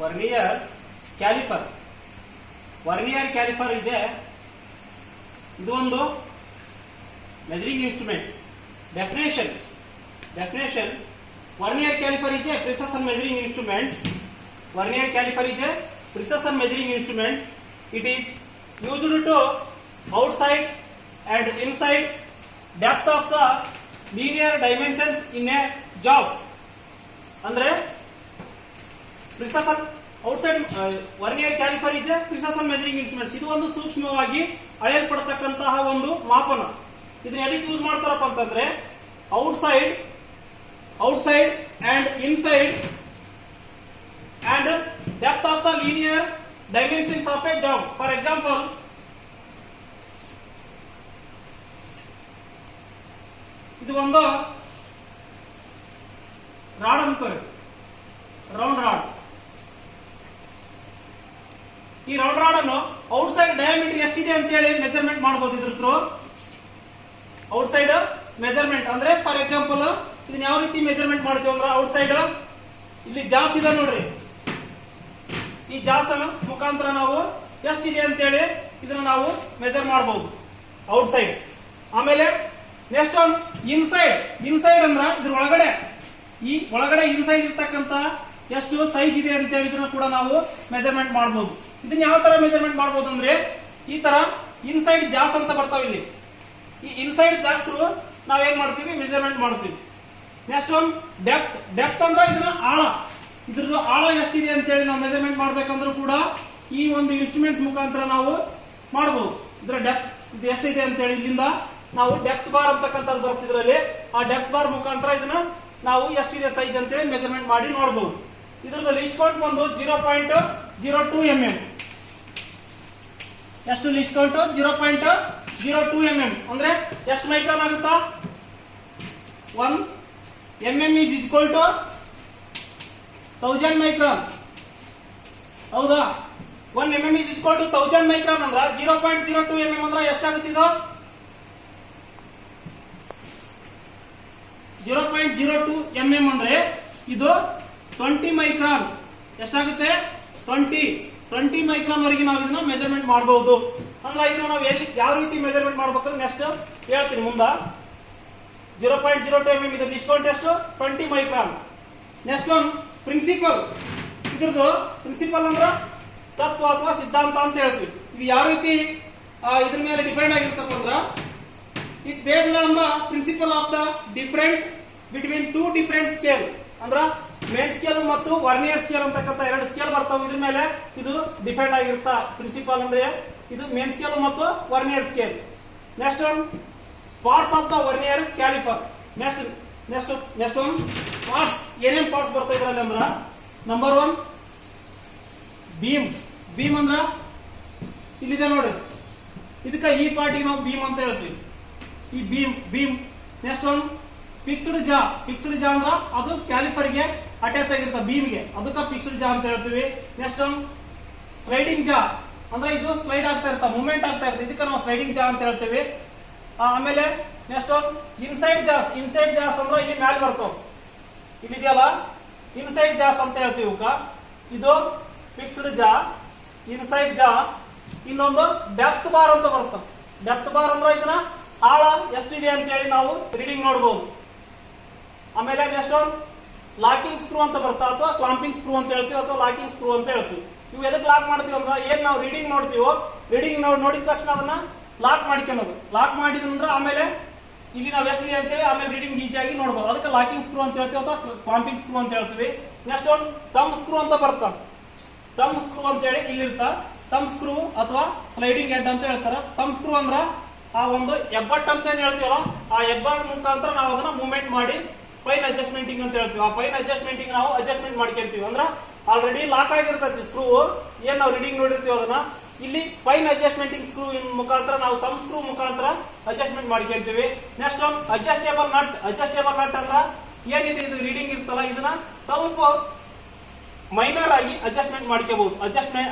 Vernier calliper. Vernier calliper ಇದೆ, ಇದು ಒಂದು measuring instruments. definition vernier caliper is a precision measuring instruments. Vernier caliper is a precision measuring instruments. It is used to outside and inside depth of the linear dimensions in a job. ಅಂದ್ರೆ precision outside vernier caliper is precision measuring instruments. ಇದು ಒಂದು ಸೂಕ್ಷ್ಮವಾಗಿ ಅಳೆಯಲ್ಪಡತಕ್ಕಂತಹ ಒಂದು ಮಾಪನ. ಇದನ್ನ ಎದಕ್ಕೆ use ಮಾಡ್ತಾರಪ್ಪ ಅಂತಂದ್ರೆ outside and inside and depth of the linear dimensions of A job. For example, ಇದು ಒಂದು ರಾಡ್ ಅಂತಾರೆ, ರೌಂಡ್ ರಾಡ್. ಈ ರೌಂಡ್ ರಾಡ್ ಅನ್ನು ಔಟ್ಸೈಡ್ ಡಯಾಮೀಟರ್ ಎಷ್ಟಿದೆ ಅಂತ ಹೇಳಿ ಮೆಜರ್ಮೆಂಟ್ ಮಾಡಬಹುದು. ಇದ್ರ ಥ್ರೂ ಔಟ್ಸೈಡ್ ಮೆಜರ್ಮೆಂಟ್ ಅಂದ್ರೆ ಫಾರ್ ಎಕ್ಸಾಂಪಲ್ ಇದನ್ನ ಯಾವ ರೀತಿ ಮೆಜರ್ಮೆಂಟ್ ಮಾಡ್ತೀವಿ ಅಂದ್ರೆ ಔಟ್ಸೈಡ್ ಇಲ್ಲಿ ಜಾಸ್ ಇದೆ ನೋಡ್ರಿ, ಈ ಜಾಸ್ ಅನ್ನು ಮುಖಾಂತರ ನಾವು ಎಷ್ಟಿದೆ ಅಂತ ಹೇಳಿ ಇದನ್ನ ನಾವು ಮೆಜರ್ ಮಾಡಬಹುದು ಔಟ್ಸೈಡ್. ಆಮೇಲೆ ನೆಕ್ಸ್ಟ್ ಒನ್ ಇನ್ಸೈಡ್ ಅಂದ್ರ ಇದ್ರ ಒಳಗಡೆ, ಈ ಒಳಗಡೆ ಇನ್ಸೈಡ್ ಇರ್ತಕ್ಕಂತ ಎಷ್ಟು ಸೈಜ್ ಇದೆ ಅಂತ ಹೇಳಿ ಇದನ್ನ ಕೂಡ ನಾವು ಮೆಜರ್ಮೆಂಟ್ ಮಾಡಬಹುದು. ಇದನ್ನ ಯಾವ ತರ ಮೆಜರ್ಮೆಂಟ್ ಮಾಡಬಹುದು ಅಂದ್ರೆ ಈ ತರ ಇನ್ಸೈಡ್ ಜಾಸ್ ಅಂತ ಬರ್ತಾವ ಇಲ್ಲಿ. ಈ ಇನ್ಸೈಡ್ ಜಾಸ್ ನಾವ್ ಏನ್ ಮಾಡ್ತೀವಿ, ಮೆಜರ್ಮೆಂಟ್ ಮಾಡ್ತೀವಿ. ನೆಕ್ಸ್ಟ್ ಒನ್ ಡೆಪ್ತ್ ಅಂದ್ರೆ ಇದರ ಆಳ, ಇದ್ರದ್ದು ಆಳ ಎಷ್ಟಿದೆ ಅಂತ ಹೇಳಿ ನಾವು ಮೆಜರ್ಮೆಂಟ್ ಮಾಡ್ಬೇಕಂದ್ರೂ ಕೂಡ ಈ ಒಂದು ಇನ್ಸ್ಟ್ರೂಮೆಂಟ್ಸ್ ಮುಖಾಂತರ ನಾವು ಮಾಡಬಹುದು. ಇದರ ಡೆಪ್ತ್ ಇದು ಎಷ್ಟಿದೆ ಅಂತ ಹೇಳಿ ಇಲ್ಲಿಂದ ನಾವು ಡೆಪ್ತ್ ಬಾರ್ ಅಂತಕ್ಕಂಥದ್ದು ಬರ್ತಿದ್ರಲ್ಲಿ ಆ ಡೆಪ್ತ್ ಬಾರ್ ಮುಖಾಂತರ ಇದನ್ನ ನಾವು ಎಷ್ಟಿದೆ ಸೈಜ್ ಅಂತ ಹೇಳಿ ಮೆಜರ್ಮೆಂಟ್ ಮಾಡಿ ನೋಡಬಹುದು. ಇದ್ರದ್ದು ಲಿಸ್ಟ್ ಕೌಂಟ್ ಬಂದು 0.02 mm. ಎಷ್ಟು ಲಿಸ್ಟ್ ಕೌಂಟ್? 0.02 mm ಅಂದ್ರೆ ಎಷ್ಟು ಮೈಕ್ರಾನ್ ಆಗುತ್ತಾ? 1 mm is equal to 1000 micron. ಹೌದಾ? 1 mm is equal to 1000 micron ಅಂದ್ರ 0.02 mm ಅಂದ್ರೆ ಎಷ್ಟಾಗುತ್ತೆ ಇದು? 0.02 mm ಅಂದ್ರೆ ಇದು 20 ಮೈಕ್ರಾನ್. ಎಷ್ಟಾಗುತ್ತೆ? 20 ಮೈಕ್ರಾನ್ ವರೆಗೆ ನಾವು ಇದನ್ನ ಮೆಜರ್ಮೆಂಟ್ ಮಾಡಬಹುದು. ಅಂದ್ರೆ ಇದನ್ನ ನಾವು ಎಲ್ಲಿ ಯಾವ ರೀತಿ ಮೆಜರ್ಮೆಂಟ್ ಮಾಡಬೇಕು ನೆಕ್ಸ್ಟ್ ಹೇಳ್ತೀನಿ ಮುಂದ. 0.02 mm ಇದ್ರ ಡಿಸ್ಕೌಂಟ್ ಎಷ್ಟು? 20 ಮೈಕ್ರಾನ್. Next one principle. ಇದ್ರದ್ದು ಪ್ರಿನ್ಸಿಪಲ್ ಅಂದ್ರ ತತ್ವ ಅಥವಾ ಸಿದ್ಧಾಂತ ಅಂತ ಹೇಳ್ತೀವಿ. ಇದು ಯಾವ ರೀತಿ ಇದ್ರ ಮೇಲೆ ಡಿಪೆಂಡ್ ಆಗಿರ್ತಪ್ಪ ಅಂದ್ರ it based on the principle of the different between two different scale. ಅಂದ್ರ ಮೇನ್ ಸ್ಕೇಲ್ ಮತ್ತು ವರ್ನಿಯರ್ ಸ್ಕೇಲ್ ಅಂತಕ್ಕಂಥ ಎರಡು ಸ್ಕೇಲ್ ಬರ್ತಾವ. ಇದ್ರ ಮೇಲೆ ಇದು ಡಿಪೆಂಡ್ ಆಗಿರುತ್ತ. ಪ್ರಿನ್ಸಿಪಲ್ ಅಂದ್ರೆ ಇದು ಮೇನ್ ಸ್ಕೇಲ್ ಮತ್ತು vernier scale. Next one parts of the vernier caliper. Next one parts. ಏನೇನ್ ಪಾರ್ಟ್ಸ್ ಬರ್ತಾ ಇದ್ರಲ್ಲಿ ಅಂದ್ರ ನಂಬರ್ 1 ಬೀಮ್ ಅಂದ್ರ ಇಲ್ಲಿದೆ ನೋಡ್ರಿ, ಇದಕ್ಕ ಈ ಪಾರ್ಟಿಗೆ ನಾವು ಬೀಮ್ ಅಂತ ಹೇಳ್ತೀವಿ. ಈ ಬೀಮ್. ನೆಕ್ಸ್ಟ್ ಒನ್ ಫಿಕ್ಸ್ಡ್ ಜಾ ಅಂದ್ರ ಅದು ಕ್ಯಾಲಿಫರ್ ಗೆ ಅಟ್ಯಾಚ್ ಆಗಿರುತ್ತೆ ಬೀಮ್ಗೆ, ಅದಕ್ಕ ಫಿಕ್ಸ್ಡ್ ಜಾ ಅಂತ ಹೇಳ್ತೀವಿ. ನೆಕ್ಸ್ಟ್ ಒನ್ ಸ್ಲೈಡಿಂಗ್ ಜಾ ಅಂದ್ರೆ ಇದು ಸ್ಲೈಡ್ ಆಗ್ತಾ ಇರ್ತಾ, ಮೂವ್ಮೆಂಟ್ ಆಗ್ತಾ ಇರುತ್ತೆ, ಇದಕ್ಕ ನಾವು ಸ್ಲೈಡಿಂಗ್ ಜಾ ಅಂತ ಹೇಳ್ತೀವಿ. ಆಮೇಲೆ ನೆಕ್ಸ್ಟ್ ಒನ್ ಇನ್ಸೈಡ್ ಜಾಸ್ ಅಂದ್ರೆ ಇಲ್ಲಿ ಮ್ಯಾಲೆ ಬರ್ತಾವ, ಇಲ್ಲಿದೆಯಲ್ಲ ಇನ್ಸೈಡ್ ಜಾಸ್ ಅಂತ ಹೇಳ್ತೀವಿ. ಇದು ಫಿಕ್ಸ್ಡ್ ಜಾ, ಇನ್ಸೈಡ್ ಜಾ. ಇನ್ನೊಂದು ಡೆಪ್ತ್ ಬಾರ್ ಅಂತ ಬರುತ್ತೆ. ಡೆಪ್ತ್ ಬಾರ್ ಅಂದ್ರೆ ಇದನ್ನ ಆಳ ಎಷ್ಟಿದೆ ಅಂತ ಹೇಳಿ ನಾವು ರೀಡಿಂಗ್ ನೋಡಬಹುದು. ಆಮೇಲೆ ನೆಕ್ಸ್ಟ್ ಒನ್ ಲಾಕಿಂಗ್ ಸ್ಕ್ರೂ ಅಂತ ಬರ್ತಾ, ಅಥವಾ ಕ್ಲಾಂಪಿಂಗ್ ಸ್ಕ್ರೂ ಅಂತ ಹೇಳ್ತೀವಿ, ಅಥವಾ ಲಾಕಿಂಗ್ ಸ್ಕ್ರೂ ಅಂತ ಹೇಳ್ತೀವಿ. ಇವು ಎದಕ್ಕೆ ಲಾಕ್ ಮಾಡ್ತೀವಿ ಅಂದ್ರೆ ಏನ್ ನಾವು ರೀಡಿಂಗ್ ನೋಡ್ತೀವೋ, ರೀಡಿಂಗ್ ನೋಡಿದ ತಕ್ಷಣ ಅದನ್ನ ಲಾಕ್ ಮಾಡ್ಕೊಳ್ಳೋದು. ಲಾಕ್ ಮಾಡಿದ್ರೆ ಆಮೇಲೆ ಇಲ್ಲಿ ನಾವು ಎಷ್ಟಿದೆ ಅಂತೇಳಿ ಆಮೇಲೆ ರೀಡಿಂಗ್ ಈಸಿಯಾಗಿ ನೋಡಬಹುದು. ಅದಕ್ಕೆ ಲಾಕಿಂಗ್ ಸ್ಕ್ರೂ ಅಂತ ಹೇಳ್ತೀವಿ ಅಥವಾ ಕ್ಲಾಂಪಿಂಗ್ ಸ್ಕ್ರೂ ಅಂತ ಹೇಳ್ತೀವಿ. ನೆಕ್ಸ್ಟ್ ಒನ್ ಥಂಬ್ ಸ್ಕ್ರೂ ಅಂತ ಬರ್ತಾ, ಥಂಬ್ ಸ್ಕ್ರೂ ಅಂತ ಹೇಳಿ ಇಲ್ಲಿರ್ತಾ, ಥಂಬ್ ಸ್ಕ್ರೂ ಅಥವಾ ಸ್ಲೈಡಿಂಗ್ ಹೆಡ್ ಅಂತ ಹೇಳ್ತಾರ. ಥಂಬ್ ಸ್ಕ್ರೂ ಅಂದ್ರ ಆ ಒಂದು ಎಬ್ಬಟ್ ಅಂತ ಏನ್ ಹೇಳ್ತೀವಲ್ಲ, ಆ ಎಬ್ಬಟ್ ಮುಖಾಂತರ ನಾವು ಅದನ್ನ ಮೂವ್ಮೆಂಟ್ ಮಾಡಿ ಫೈನ್ ಅಡ್ಜಸ್ಟ್ಮೆಂಟಿಂಗ್ ಅಂತ ಹೇಳ್ತೀವಿ. ಆ ಫೈನ್ ಅಡ್ಜಸ್ಟ್ಮೆಂಟಿಂಗ್ ನಾವು ಅಡ್ಜಸ್ಟ್ಮೆಂಟ್ ಮಾಡ್ಕೊಂತೀವಿ. ಅಂದ್ರ ಆಲ್ರೆಡಿ ಲಾಕ್ ಆಗಿರ್ತೈತಿ ಸ್ಕ್ರೂ, ಏನ್ ನಾವು ರೀಡಿಂಗ್ ನೋಡಿರ್ತೀವಿ ಅದನ್ನ ಇಲ್ಲಿ ಫೈನ್ ಅಡ್ಜಸ್ಟ್ಮೆಂಟಿಂಗ್ ಸ್ಕ್ರೂ ಮುಖಾಂತರ ನಾವು ಥಂಬ್ ಸ್ಕ್ರೂ ಮುಖಾಂತರ ಅಡ್ಜಸ್ಟ್ಮೆಂಟ್ ಮಾಡ್ಕೊಂತೀವಿ. ನೆಕ್ಸ್ಟ್ ಒನ್ ಅಡ್ಜಸ್ಟೇಬಲ್ ನಟ್ ಅಂದ್ರ ಏನಿದೆ ಇದು ರೀಡಿಂಗ್ ಇರ್ತಲ್ಲ, ಇದನ್ನ ಸ್ವಲ್ಪ ಮೈನರ್ ಆಗಿ ಅಡ್ಜಸ್ಟ್ಮೆಂಟ್ ಮಾಡ್ಕೋಬಹುದು.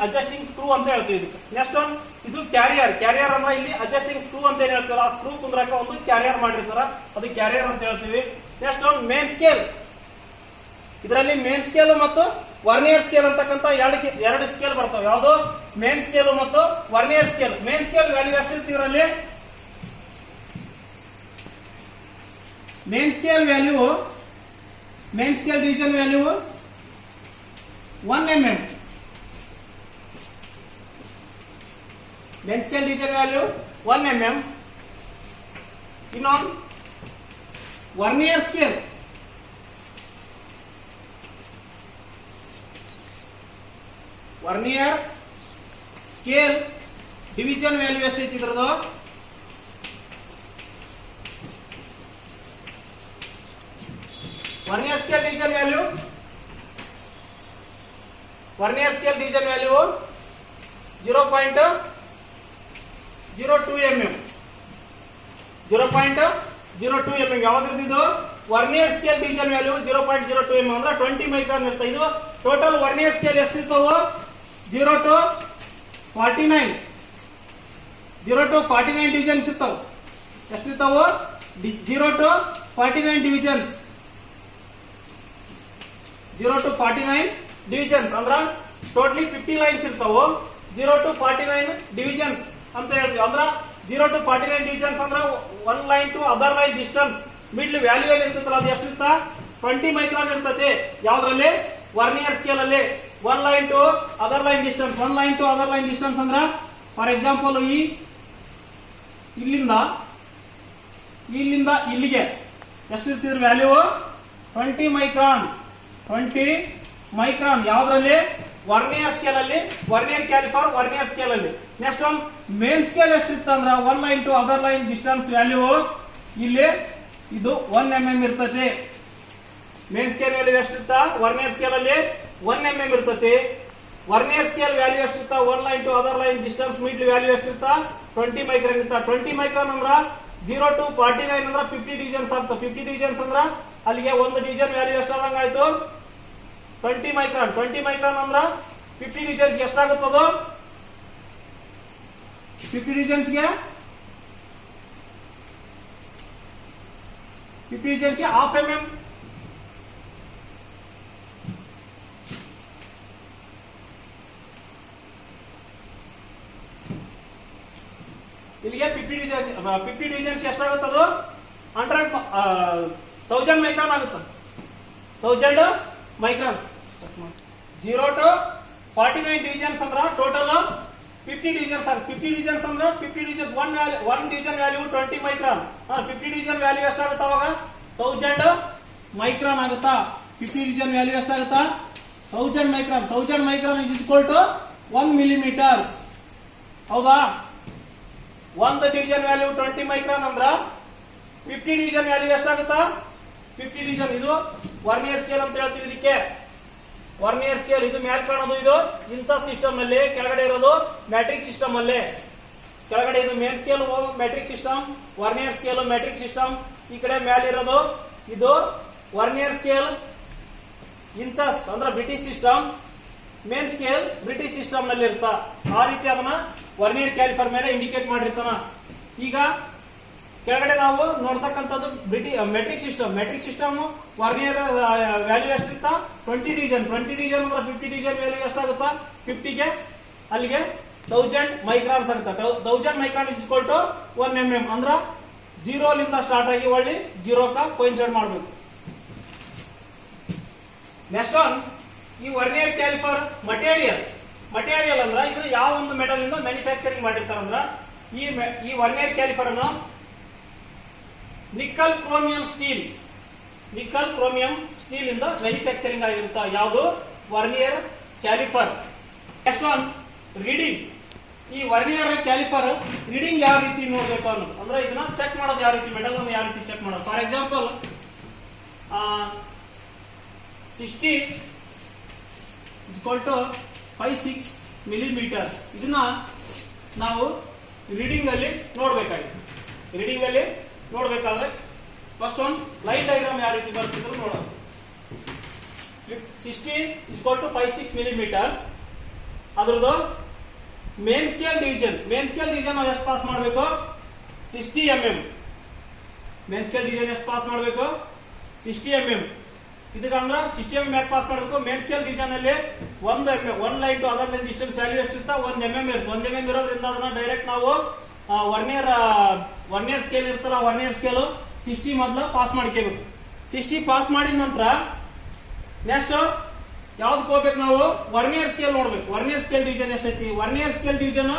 ಅಡ್ಜಸ್ಟಿಂಗ್ ಸ್ಕ್ರೂ ಅಂತ ಹೇಳ್ತೀವಿ ಇದಕ್ಕೆ. ನೆಕ್ಸ್ಟ್ ಒನ್ ಇದು ಕ್ಯಾರಿಯರ್ ಅಂದ್ರೆ ಇಲ್ಲಿ ಅಡ್ಜಸ್ಟಿಂಗ್ ಸ್ಕ್ರೂ ಅಂತ ಏನ್ ಹೇಳ್ತೀವಲ್ಲ, ಆ ಸ್ಕ್ರೂ ಕುಂದ್ರಕ ಒಂದು ಕ್ಯಾರಿಯರ್ ಮಾಡಿರ್ತಾರ, ಅದು ಕ್ಯಾರಿಯರ್ ಅಂತ ಹೇಳ್ತೀವಿ. Next one main scale. ಇದರಲ್ಲಿ ಮೇನ್ ಸ್ಕೇಲ್ ಮತ್ತು ವರ್ನಿಯರ್ ಸ್ಕೇಲ್ ಅಂತಕ್ಕಂಥ ಎರಡು ಸ್ಕೇಲ್ ಬರ್ತವೆ. ಯಾವುದು? ಮೇನ್ ಸ್ಕೇಲ್ ಮತ್ತು vernier scale. Main scale value ಎಷ್ಟಿರುತ್ತೆ ಇದರಲ್ಲಿ? Main scale division value 1 mm. Main scale division value 1 mm. ಇನ್ನೊಂದು ವರ್ನಿಯರ್ ಸ್ಕೇಲ್ ಡಿವಿಷನ್ ವ್ಯಾಲ್ಯೂ ಎಷ್ಟೈತಿ ಇದ್ರದ್ದು? Vernier scale division value 0.02 mm. 0.02 mm. ಯಾವ್ದ್ರದ್ದು ಇದು? Vernier scale division value 0.02 mm ಅಂದ್ರೆ 20 micron ಇರ್ತದೆ. ಇದು ಟೋಟಲ್ ವರ್ನಿಯರ್ ಸ್ಕೇಲ್ ಎಷ್ಟಿರ್ತಾವ? 0 to 49 ಡಿವಿಷನ್ಸ್ ಇರ್ತಾವ. ಎಷ್ಟಿರ್ತಾವ? 0 to 49 ಡಿವಿಷನ್ಸ್. 0 to 49 ಡಿವಿಷನ್ಸ್ ಅಂದ್ರ ಟೋಟಲಿ 50 ಲೈನ್ಸ್ ಇರ್ತಾವ. 0 to 49 ಡಿವಿಷನ್ಸ್ ಅಂತ ಹೇಳ್ತೀವಿ. ಅಂದ್ರ 0 to 49 ಡಿವಿಷನ್ಸ್ ಅಂದ್ರ one line to other line distance middle value ಏನ್ ಇರ್ತೈತಲ್ಲ ಅದು ಎಷ್ಟಿರ್ತ? 20 ಮೈಕ್ರಾನ್ ಇರ್ತೈತಿ. ಯಾವ್ದ್ರಲ್ಲಿ? ವರ್ನಿಯರ್ ಸ್ಕೇಲ್ ಅಲ್ಲಿ. One line to other line distance. ಅಂದ್ರ ಫಾರ್ ಎಕ್ಸಾಂಪಲ್ ಇಲ್ಲಿಂದ ಇಲ್ಲಿಗೆ ಎಷ್ಟಿರ್ತಿದ್ರ ವ್ಯಾಲ್ಯೂ? 20 ಮೈಕ್ರಾನ್. ಯಾವ್ದ್ರಲ್ಲಿ? ವರ್ನಿಯರ್ ಸ್ಕೇಲ್ ಅಲ್ಲಿ, ವರ್ನಿಯರ್ ಕ್ಯಾಲಿಪರ್ ವರ್ನಿಯರ್ ಸ್ಕೇಲ್ ಅಲ್ಲಿ. ನೆಕ್ಸ್ಟ್ ಒನ್ ಮೇನ್ ಸ್ಕೇಲ್ ಎಷ್ಟಿರ್ತ ಅಂದ್ರ one line to other line distance value ಇಲ್ಲಿ ಇದು 1 mm ಇರ್ತೈತಿ. Main scale value ಎಷ್ಟಿರ್ತ? Vernier scale ಅಲ್ಲಿ 1 mm ಇರ್ತೈತಿ. ವರ್ನಿಯರ್ ಸ್ಕೇಲ್ ವ್ಯಾಲ್ಯೂ ಎಷ್ಟಿರ್ತ? One line to other line distance middle value ಎಷ್ಟಿರ್ತ? 20 ಮೈಕ್ರಾನ್ ಇರ್ತ. 20 ಮೈಕ್ರಾನ್ ಅಂದ್ರ 0 to 49 ಅಂದ್ರ 50 ಡಿವಿಷನ್ಸ್ ಆಗ್ತಾವ. 50 ಡಿವಿಷನ್ಸ್ ಅಂದ್ರ ಅಲ್ಲಿಗೆ ಒಂದು ಡಿವಿಷನ್ ವ್ಯಾಲ್ಯೂ ಎಷ್ಟಾದಂಗ ಆಯ್ತು? 20 ಮೈಕ್ರಾನ್. 20 ಮೈಕ್ರಾನ್ ಅಂದ್ರ 50 ಡಿವಿಷನ್ಸ್ ಎಷ್ಟಾಗುತ್ತದು? 50 ಡಿವಿಷನ್ಸ್ಗೆ ಹಾಫ್ mm. ಇಲ್ಲಿಗೆ 50 ಡಿವಿಷನ್ಸ್ ಎಷ್ಟಾಗುತ್ತದು? 1000 ಮೈಕ್ರಾನ್ ಆಗುತ್ತೆ. 1000 ಮೈಕ್ರಾನ್ಸ್. 0 to 49 ಡಿವಿಷನ್ಸ್ ಅಂದ್ರ ಟೋಟಲ್ 50 ಡಿವಿಷನ್ಸ್. 50 ಡಿವಿಷನ್ಸ್ ಅಂದ್ರ 50 divisions one division value 20 micron. 50 division value ಎಷ್ಟಾಗುತ್ತೆ ಅವಾಗ? 1000 ಮೈಕ್ರಾನ್ ಆಗುತ್ತಾ? 50 ಡಿವಿಷನ್ ವ್ಯಾಲ್ಯೂ ಎಷ್ಟಾಗುತ್ತಾ? 1000 micron. 1000 micron is equal to 1 millimetres. ಹೌದಾ? ಒಂದು ಡಿವಿಷನ್ ವ್ಯಾಲ್ಯೂ 20 ಮೈಕ್ರಾನ್ ಅಂದ್ರ 50 ಡಿವಿಷನ್ ವ್ಯಾಲ್ಯೂ ಎಷ್ಟಾಗುತ್ತಾ? 50 ಡಿವಿಷನ್. ಇದು ವರ್ನಿಯರ್ ಸ್ಕೇಲ್ ಅಂತ ಹೇಳ್ತೀವಿ. ಇದಕ್ಕೆ ವರ್ನಿಯರ್ ಸ್ಕೇಲ್. ಇದು ಮ್ಯಾಲ್ ಕಾಣೋದು ಇದು ಇನ್ಸಸ್ ಸಿಸ್ಟಮ್ ನಲ್ಲಿ, ಕೆಳಗಡೆ ಇರೋದು ಮ್ಯಾಟ್ರಿಕ್ ಸಿಸ್ಟಮ್ ಅಲ್ಲಿ. ಕೆಳಗಡೆ ಇದು main scale metric system, vernier scale metric system. ಈ ಕಡೆ ಮ್ಯಾಲ್ ಇರೋದು ಇದು ವರ್ನಿಯರ್ ಸ್ಕೇಲ್ ಇನ್ಸಸ್ ಅಂದ್ರೆ British system. Main scale British system ನಲ್ಲಿ ಇರ್ತ. ಆ ರೀತಿ ಅದನ್ನ ವರ್ನಿಯರ್ ಕ್ಯಾಲಿಫರ್ ಮೇಲೆ ಇಂಡಿಕೇಟ್ ಮಾಡಿರ್ತಾನ. ಈಗ ಕೆಳಗಡೆ ನಾವು ನೋಡ್ತಕ್ಕಂಥದ್ದು ಮೆಟ್ರಿಕ್ ಸಿಸ್ಟಮ್. ವರ್ನಿಯರ್ ವ್ಯಾಲ್ಯೂ ಎಷ್ಟಿರ್ತ? 20 ಡಿವಿಷನ್. 20 ಡಿವಿಷನ್ ಅಂದ್ರೆ 50 ಡಿವಿಷನ್ ವ್ಯಾಲ್ಯೂ ಎಷ್ಟಾಗುತ್ತಾ? 50ಗೆ ಅಲ್ಲಿಗೆ 1000 ಮೈಕ್ರಾನ್ಸ್ ಆಗುತ್ತೆ. 1000 micron is equal to 1 mm ಅಂದ್ರ 0 ಲಿಂದ ಸ್ಟಾರ್ಟ್ ಆಗಿ ಒಳ್ಳಿ 0 ಕೋಇನ್ಸೈಡ್ ಮಾಡಬೇಕು. ನೆಕ್ಸ್ಟ್ ಒನ್ ಈ ವರ್ನಿಯರ್ ಕ್ಯಾಲಿಪರ್ ಮಟೀರಿಯಲ್ ಅಂದ್ರ ಇದು ಯಾವ ಒಂದು ಮೆಟಲ್ ಇಂದ ಮ್ಯಾನುಫ್ಯಾಕ್ಚರಿಂಗ್ ಮಾಡಿರ್ತಾರಂದ್ರ ಈ ವರ್ನಿಯರ್ ಕ್ಯಾಲಿಪರ್ ಅನ್ನು ನಿಕ್ಕಲ್ ಕ್ರೋಮಿಯಂ ಸ್ಟೀಲ್ ಇಂದ ಮ್ಯಾನುಫ್ಯಾಕ್ಚರಿಂಗ್ ಆಗಿರುತ್ತ. ಯಾವುದು? Vernier caliper. Next one reading. ಈ ವರ್ನಿಯರ್ ಕ್ಯಾಲಿಪರ್ ರೀಡಿಂಗ್ ಯಾವ ರೀತಿ ನೋಡ್ಬೇಕು ಅನ್ನೋದು ಅಂದ್ರೆ ಇದನ್ನ ಚೆಕ್ ಮಾಡೋದು ಯಾವ ರೀತಿ, ಮೆಟಲ್ ಅನ್ನು ಯಾವ ರೀತಿ ಚೆಕ್ ಮಾಡೋದು. For example 60 56 millimetres. ಇದನ್ನ ನಾವು ರೀಡಿಂಗ್ ಅಲ್ಲಿ ನೋಡ್ಬೇಕಾದ್ರೆ ಫಸ್ಟ್ ಒಂದು ಲೈನ್ ಡಯಾಗ್ರಾಮ್ ಯಾವ ರೀತಿ ಬರ್ತಿದ್ರು ನೋಡೋಣ. 60 56 ಮಿಲಿಮೀಟರ್ಸ್. ಅದ್ರದ್ದು ಮೇನ್ ಸ್ಕೇಲ್ ಡಿವಿಷನ್ ನಾವು ಎಷ್ಟು ಪಾಸ್ ಮಾಡಬೇಕು? 60 mm. ಮೇನ್ ಸ್ಕೇಲ್ ಡಿವಿಷನ್ ಎಷ್ಟು ಪಾಸ್ ಮಾಡಬೇಕು? 60 mm. ಇದಕ್ಕೆ ಅಂದ್ರೆ 60 mm ಯಾಕೆ ಪಾಸ್ ಮಾಡಬೇಕು? ಮೇನ್ ಸ್ಕೇಲ್ ಡಿವಿಷನ್ ಅಲ್ಲಿ 1 line to other line distance value ಎಷ್ಟಿರ್ತಾ 1 mm ಇರುತ್ತೆ. 1 mm ಇರೋದ್ರಿಂದ ಅದನ್ನ ಡೈರೆಕ್ಟ್ ನಾವು ವರ್ನಿಯರ್ ಸ್ಕೇಲ್ ಇರ್ತಲ್ಲ, ವರ್ನಿಯರ್ ಸ್ಕೇಲ್ 60 ಮೊದಲು ಪಾಸ್ ಮಾಡ್ಕೋಬೇಕು. 60 ಪಾಸ್ ಮಾಡಿದ ನಂತರ ನೆಕ್ಸ್ಟ್ ಯಾವ್ದಕ್ಕೆ ಹೋಗ್ಬೇಕು? ನಾವು ವರ್ನಿಯರ್ ಸ್ಕೇಲ್ ನೋಡ್ಬೇಕು. ವರ್ನಿಯರ್ ಸ್ಕೇಲ್ ಡಿವಿಷನ್ ಎಷ್ಟೈತಿ? ವರ್ನಿಯರ್ ಸ್ಕೇಲ್ ಡಿವಿಷನ್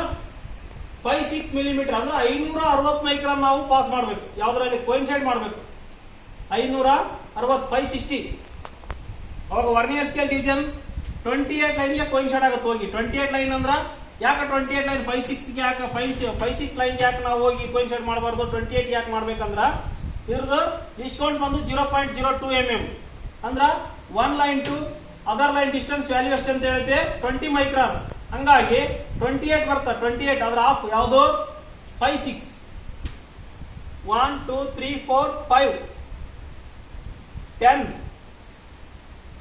56 ಮಿಲಿಮೀಟರ್ ಅಂದ್ರೆ 560 ಮೈಕ್ರಾನ್ ನಾವು ಪಾಸ್ ಮಾಡ್ಬೇಕು. ಯಾವ್ದ್ರಲ್ಲಿ ಕೋಯಿನ್ಸೈಡ್ ಮಾಡ್ಬೇಕು? 560 560. ಅವಾಗ ವರ್ನಿಯರ್ ಸ್ಕೇಲ್ ಡಿವಿಷನ್ 28 ಲೈನ್ ಗೆ ಕೋಯಿನ್ಸೈಡ್ ಆಗುತ್ತೆ. ಹೋಗಿ 28 ಲೈನ್ ಅಂದ್ರ ಯಾಕೆ 28 ಲೈನ್ 56 ಗೆ ಯಾಕೆ 56 ಲೈನ್ ಯಾಕೆ ನಾವು ಹೋಗಿ ಕೋಯಿನ್ಸೈಡ್ ಮಾಡಬಾರ್ದು? 28 ಯಾಕೆ ಮಾಡ್ಬೇಕಂದ್ರ ಇದ್ರದ್ದು ಡಿಸ್ಕೌಂಟ್ ಬಂದು 0.02 mm ಅಂದ್ರ 1 line to other line distance value ಎಷ್ಟು ಅಂತ ಹೇಳಿದೆ? 20 ಮೈಕ್ರಾನ್. ಹಂಗಾಗಿ 28 ಬರ್ತಾ 28 ಅದ್ರ ಆಫ್ ಯಾವುದು? 56 1 2 3 4 5 10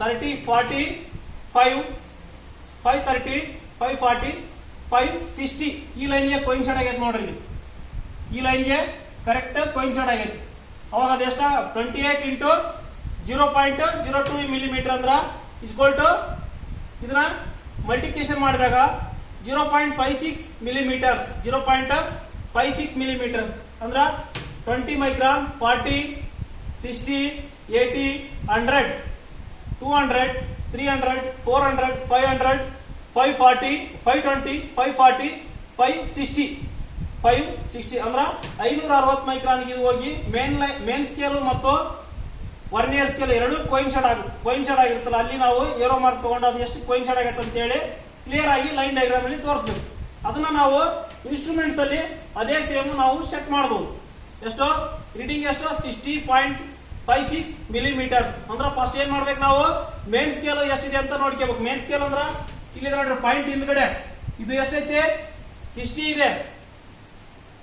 30 40 5 530 540 560 ಈ ಲೈನ್ಗೆ ಕೋಯಿನ್ಸೈಡ್ ಆಗೈತೆ ನೋಡ್ರಿ. ಈ ಲೈನ್ಗೆ ಕರೆಕ್ಟ್ ಕೋಯಿನ್ಸೈಡ್ ಆಗೈತೆ. ಅವಾಗ ಅದೆಷ್ಟ? 28 ಇಂಟು 0.02 ಮಿಲಿಮೀಟರ್ ಅಂದ್ರ ಇಸ್ಕೊಲ್ ಟು ಇದನ್ನ ಮಲ್ಟಿಪ್ಲಿಕೇಶನ್ ಮಾಡಿದಾಗ 0.56 ಮಿಲಿಮೀಟರ್ಸ್ 0.56 ಮಿಲಿಮೀಟರ್ಸ್ ಅಂದ್ರ 20 ಮೈಕ್ರಾನ್ 40 60 80 100 200 300 400 500 540 520 540 560 560 ಅಂದ್ರ 560 ಮೈಕ್ರಾನ್ ಇದು ಹೋಗಿ ಮೇನ್ ಸ್ಕೇಲ್ ಮತ್ತು ವರ್ನಿಯರ್ ಸ್ಕೇಲ್ ಎರಡು ಕೋಯಿನ್ಸೈಡ್ ಆಗಿರುತ್ತಲ್ಲ, ಅಲ್ಲಿ ನಾವು ಏರೋ ಮಾರ್ಕ್ ತಗೊಂಡು ಅದು ಎಷ್ಟು ಕೋಯಿನ್ಸೈಡ್ ಆಗತ್ತೆ ಅಂತ ಹೇಳಿ ಕ್ಲಿಯರ್ ಆಗಿ ಲೈನ್ ಡಯಾಗ್ರಾಮ್ ಅಲ್ಲಿ ತೋರಿಸಬೇಕು. ಅದನ್ನ ನಾವು ಇನ್ಸ್ಟ್ರೂಮೆಂಟ್ಸ್ ಅಲ್ಲಿ ಅದೇ ಸೇಮ್ ನಾವು ಚೆಕ್ ಮಾಡಬಹುದು. ಎಷ್ಟು ರೀಡಿಂಗ್? ಎಷ್ಟು? 60.56 ಮಿಲಿಮೀಟರ್ಸ್ ಅಂದ್ರ ಫಸ್ಟ್ ಏನ್ ಮಾಡ್ಬೇಕು? ನಾವು ಮೇನ್ ಸ್ಕೇಲ್ ಎಷ್ಟಿದೆ ಅಂತ ನೋಡ್ಕೋಬೇಕು. ಮೇನ್ ಸ್ಕೇಲ್ ಅಂದ್ರ ಇಲ್ಲಿ ನೋಡ್ರಿ ಪಾಯಿಂಟ್ ಹಿಂದ್ಗಡೆ ಇದು ಎಷ್ಟೈತೆ? 60 ಇದೆ.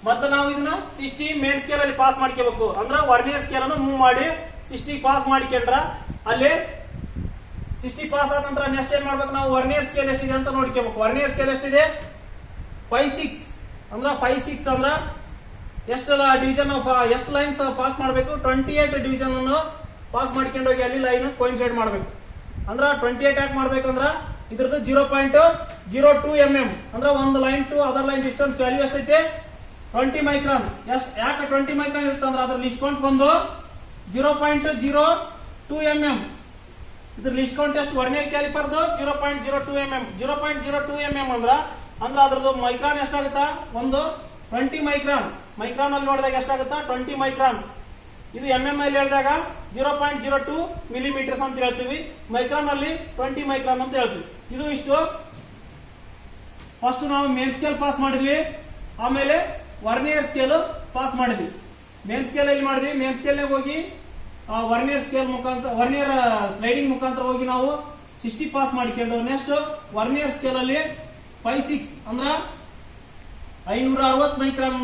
ಮತ್ತೆ ನಾವು ಇದನ್ನ 60 ಮೇನ್ ಸ್ಕೇಲ್ ಅಲ್ಲಿ ಪಾಸ್ ಮಾಡ್ಕೋಬೇಕು. ಅಂದ್ರ ವರ್ನಿಯರ್ ಸ್ಕೇಲ್ ಅನ್ನು ಮೂವ್ ಮಾಡಿ 60 ಪಾಸ್ ಮಾಡಿಕೊಂಡ್ರ ಅಲ್ಲಿ 60 ಪಾಸ್ ಆದ ನಂತರ ನೆಕ್ಸ್ಟ್ ಏನ್ ಮಾಡ್ಬೇಕು? ನಾವು ವರ್ನಿಯರ್ ಸ್ಕೇಲ್ ಎಷ್ಟಿದೆ ಅಂತ ನೋಡ್ಕೋಬೇಕು. ವರ್ನಿಯರ್ ಸ್ಕೇಲ್ ಎಷ್ಟಿದೆ? 56 ಅಂದ್ರ 56 ಅಂದ್ರ ಎಷ್ಟು ಡಿವಿಷನ್ ಎಷ್ಟು ಲೈನ್ಸ್ ಪಾಸ್ ಮಾಡಬೇಕು? 28 ಡಿವಿಷನ್ ಅನ್ನು ಪಾಸ್ ಮಾಡ್ಕೊಂಡು ಹೋಗಿ ಅಲ್ಲಿ ಲೈನ್ ಕೋಯಿನ್ಸೈಡ್ ಮಾಡಬೇಕು. ಅಂದ್ರ 28 ಯಾಕೆ ಮಾಡ್ಬೇಕಂದ್ರ ಇದ್ರದ್ದು 0.02 mm ಅಂದ್ರ ಒಂದು line to other line distance value ಎಷ್ಟೈತೆ? 20 ಮೈಕ್ರಾನ್. ಯಾಕೆ 20 ಮೈಕ್ರಾನ್ ಇರುತ್ತೆ ಅಂದ್ರೆ ಅದ್ರ ಡಿಸ್ಕೌಂಟ್ ಬಂದು 0.02 mm. ಇದ್ರ ಡಿಸ್ಕೌಂಟ್ ಎಷ್ಟು? Vernier ಕ್ಯಾಲಿಪರ್ದು 0.02 mm. 0.02 mm ಅಂದ್ರ ಅದ್ರದ್ದು ಮೈಕ್ರಾನ್ ಎಷ್ಟಾಗುತ್ತಾ? ಒಂದು 20 ಮೈಕ್ರಾನ್. ಮೈಕ್ರಾನ್ ಅಲ್ಲಿ ನೋಡಿದಾಗ ಎಷ್ಟಾಗುತ್ತಾ? 20 ಮೈಕ್ರಾನ್. ಇದು mm ಅಲ್ಲಿ ಹೇಳಿದಾಗ 0.02 ಮಿಲಿಮೀಟರ್ಸ್ ಅಂತ ಹೇಳ್ತೀವಿ. ಮೈಕ್ರಾನ್ ಅಲ್ಲಿ 20 ಮೈಕ್ರಾನ್ ಅಂತ ಹೇಳ್ತೀವಿ. ಇದು ಇಷ್ಟು. ಫಸ್ಟ್ ನಾವು ಮೇನ್ ಸ್ಕೇಲ್ ಪಾಸ್ ಮಾಡಿದ್ವಿ, ಆಮೇಲೆ ವರ್ನಿಯರ್ ಸ್ಕೇಲ್ ಪಾಸ್ ಮಾಡಿದ್ವಿ. ಮೇನ್ ಸ್ಕೇಲ್ ಅಲ್ಲಿ ಮಾಡಿದ್ವಿ. ಮೇನ್ ಸ್ಕೇಲ್ ಹೋಗಿ ವರ್ನಿಯರ್ ಸ್ಕೇಲ್ ಮುಖಾಂತರ ವರ್ನಿಯರ್ ಸ್ಲೈಡಿಂಗ್ ಮುಖಾಂತರ ಹೋಗಿ ನಾವು 60 ಪಾಸ್ ಮಾಡಿಕೊಂಡು ನೆಕ್ಸ್ಟ್ ವರ್ನಿಯರ್ ಸ್ಕೇಲ್ ಅಲ್ಲಿ 56 ಅಂದ್ರ 560 ಮೈಕ್ರಾನ್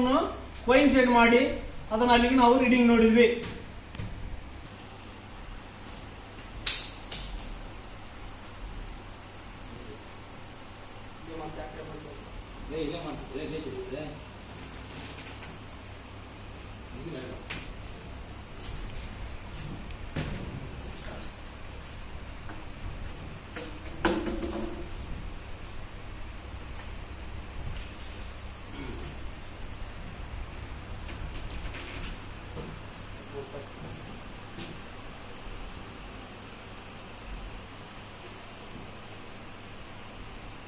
ಕೋಯಿನ್ಸೈಡ್ ಮಾಡಿ ಅದನ್ನ ಅಲ್ಲಿಗೆ ನಾವು ರೀಡಿಂಗ್ ನೋಡಿದ್ವಿ. ಇಲ್ಲ ಮಾಡ್ತಿದ್ರೆ